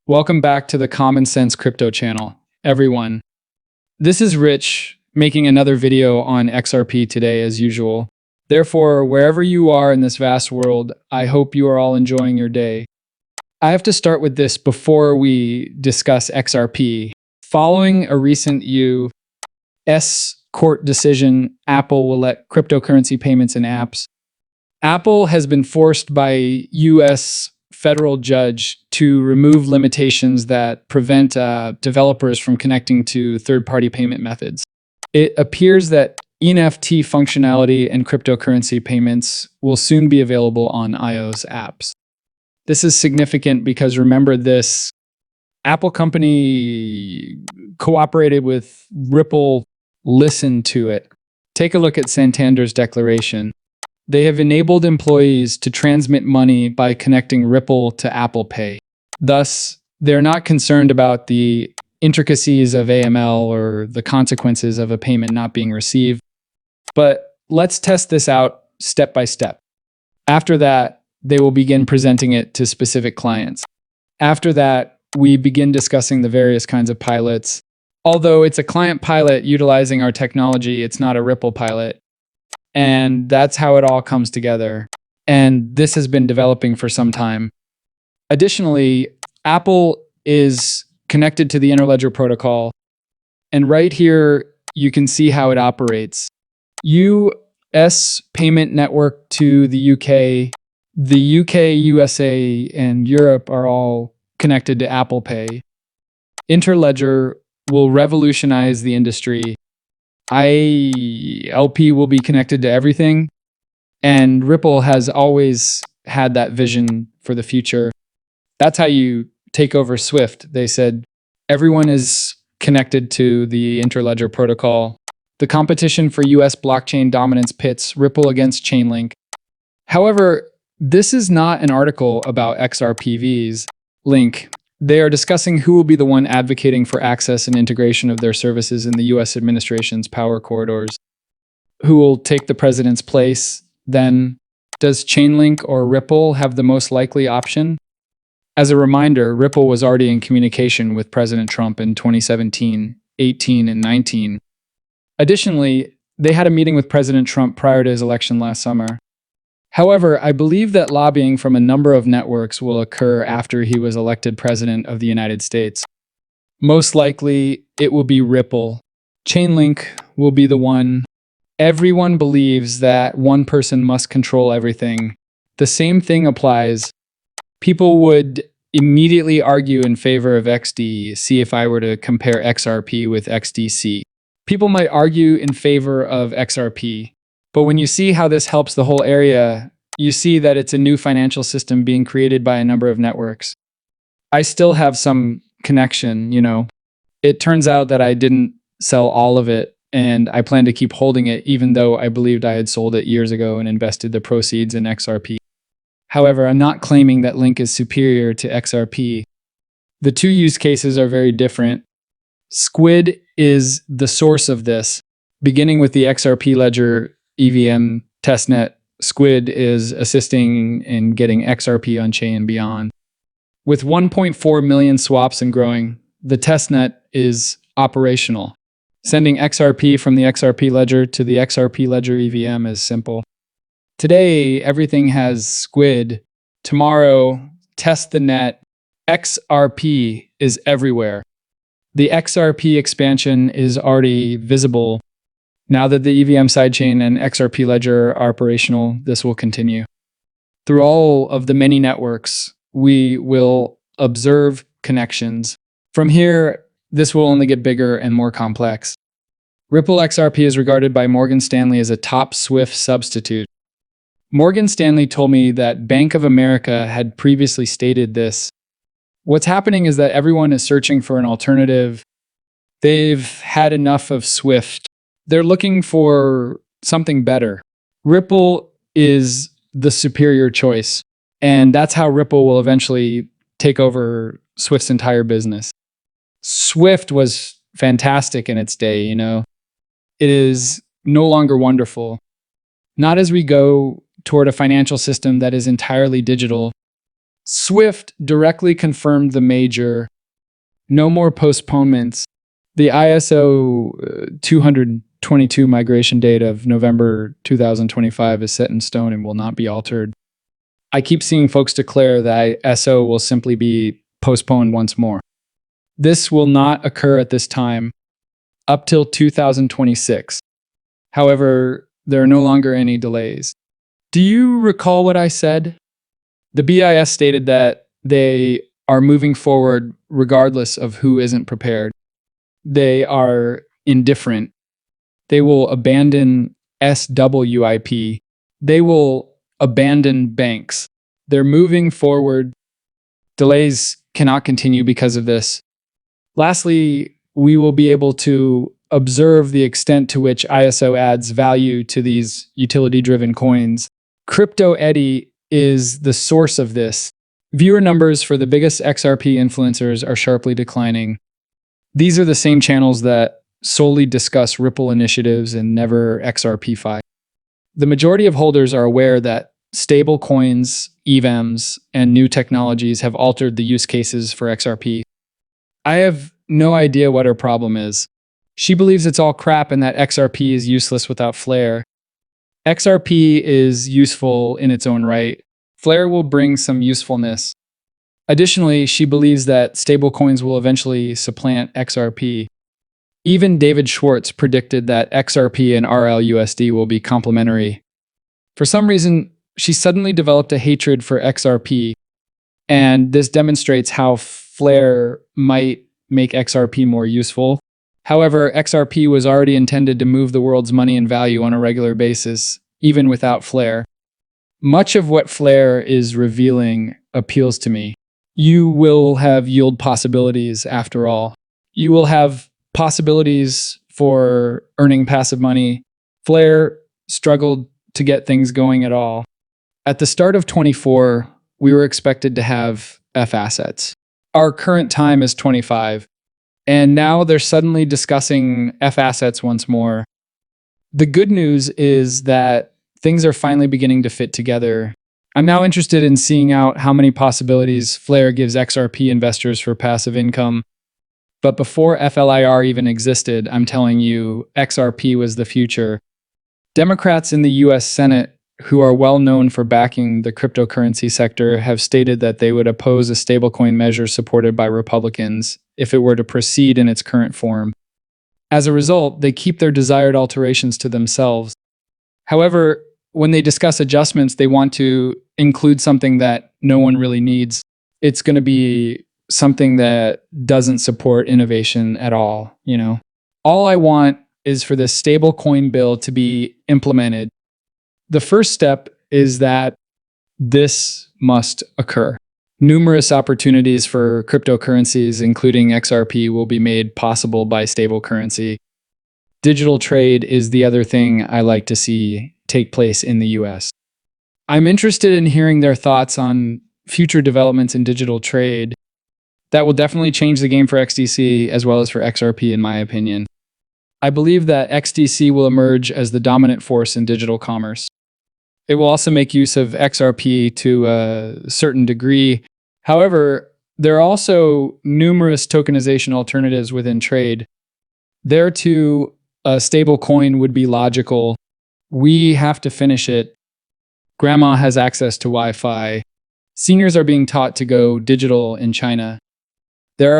Welcome back to the Common Sense Crypto channel, everyone. This is Rich, making another video on XRP today as usual. Therefore, wherever you are in this vast world, I hope you are all enjoying your day. I have to start with this before we discuss XRP. Following a recent U.S. court decision, Apple will let cryptocurrency payments in apps. Apple has been forced by U.S. federal judge to remove limitations that prevent developers from connecting to third-party payment methods. It appears that NFT functionality and cryptocurrency payments will soon be available on iOS apps. This is significant because remember this, Apple company cooperated with Ripple, listened to it. Take a look at Santander's declaration. They have enabled employees to transmit money by connecting Ripple to Apple Pay. Thus, they're not concerned about the intricacies of AML or the consequences of a payment not being received. But let's test this out step by step. After that, they will begin presenting it to specific clients. After that, we begin discussing the various kinds of pilots. Although it's a client pilot utilizing our technology, it's not a Ripple pilot. And that's how it all comes together. And this has been developing for some time. Additionally, Apple is connected to the Interledger protocol. And right here, you can see how it operates. US payment network to the UK. The UK, USA, and Europe are all connected to Apple Pay. Interledger will revolutionize the industry. ILP will be connected to everything, and Ripple has always had that vision for the future. That's how you take over Swift. They said everyone is connected to the Interledger protocol. The competition for US blockchain dominance pits Ripple against Chainlink. However, this is not an article about XRP's link. They are discussing who will be the one advocating for access and integration of their services in the US administration's power corridors. Who will take the president's place? Then, does Chainlink or Ripple have the most likely option? As a reminder, Ripple was already in communication with President Trump in 2017, 18, and 19. Additionally, they had a meeting with President Trump prior to his election last summer. However, I believe that lobbying from a number of networks will occur after he was elected president of the United States. Most likely, it will be Ripple. Chainlink will be the one. Everyone believes that one person must control everything. The same thing applies. People would immediately argue in favor of XDC if I were to compare XRP with XDC. People might argue in favor of XRP. But when you see how this helps the whole area, you see that it's a new financial system being created by a number of networks. I still have some connection, It turns out that I didn't sell all of it, and I plan to keep holding it even though I believed I had sold it years ago and invested the proceeds in XRP. However, I'm not claiming that Link is superior to XRP. The two use cases are very different. Squid is the source of this, beginning with the XRP ledger EVM testnet. Squid is assisting in getting XRP on chain and beyond. With 1.4 million swaps and growing, the testnet is operational. Sending XRP from the XRP ledger to the XRP ledger EVM is simple. Today, everything has Squid. Tomorrow, test the net. XRP is everywhere. The XRP expansion is already visible. Now that the EVM sidechain and XRP ledger are operational, this will continue. Through all of the many networks, we will observe connections. From here, this will only get bigger and more complex. Ripple XRP is regarded by Morgan Stanley as a top Swift substitute. Morgan Stanley told me that Bank of America had previously stated this. What's happening is that everyone is searching for an alternative. They've had enough of Swift. They're looking for something better. Ripple is the superior choice, and that's how Ripple will eventually take over Swift's entire business. Swift was fantastic in its day, It is no longer wonderful. Not as we go toward a financial system that is entirely digital. Swift directly confirmed the major. No more postponements. The ISO 222 migration date of November 2025 is set in stone and will not be altered. I keep seeing folks declare that ISO will simply be postponed once more. This will not occur at this time up till 2026. However, there are no longer any delays. Do you recall what I said? The BIS stated that they are moving forward regardless of who isn't prepared. They are indifferent. They will abandon SWIP. They will abandon banks. They're moving forward. Delays cannot continue because of this. Lastly, we will be able to observe the extent to which ISO adds value to these utility-driven coins. Crypto Eddy is the source of this. Viewer numbers for the biggest XRP influencers are sharply declining. These are the same channels that solely discuss Ripple initiatives and never XRP-Fi. The majority of holders are aware that stable coins, EVMs, and new technologies have altered the use cases for XRP. I have no idea what her problem is. She believes it's all crap and that XRP is useless without Flare. XRP is useful in its own right. Flare will bring some usefulness. Additionally, she believes that stablecoins will eventually supplant XRP. Even David Schwartz predicted that XRP and RLUSD will be complementary. For some reason, she suddenly developed a hatred for XRP, and this demonstrates how Flare might make XRP more useful. However, XRP was already intended to move the world's money and value on a regular basis, even without Flare. Much of what Flare is revealing appeals to me. You will have yield possibilities after all. You will have possibilities for earning passive money. Flare struggled to get things going at all. At the start of 24, we were expected to have F assets. Our current time is 25, and now they're suddenly discussing F assets once more. The good news is that things are finally beginning to fit together. I'm now interested in seeing out how many possibilities Flare gives XRP investors for passive income. But before FLIR even existed, I'm telling you, XRP was the future. Democrats in the US Senate, who are well known for backing the cryptocurrency sector, have stated that they would oppose a stablecoin measure supported by Republicans if it were to proceed in its current form. As a result, they keep their desired alterations to themselves. However, when they discuss adjustments, they want to include something that no one really needs. It's going to be something that doesn't support innovation at all, All I want is for this stablecoin bill to be implemented. The first step is that this must occur. Numerous opportunities for cryptocurrencies, including XRP, will be made possible by stable currency. Digital trade is the other thing I like to see take place in the US. I'm interested in hearing their thoughts on future developments in digital trade. That will definitely change the game for XDC as well as for XRP, in my opinion. I believe that XDC will emerge as the dominant force in digital commerce. It will also make use of XRP to a certain degree. However, there are also numerous tokenization alternatives within trade. There too, a stable coin would be logical. We have to finish it. Grandma has access to Wi-Fi. Seniors are being taught to go digital in China. There are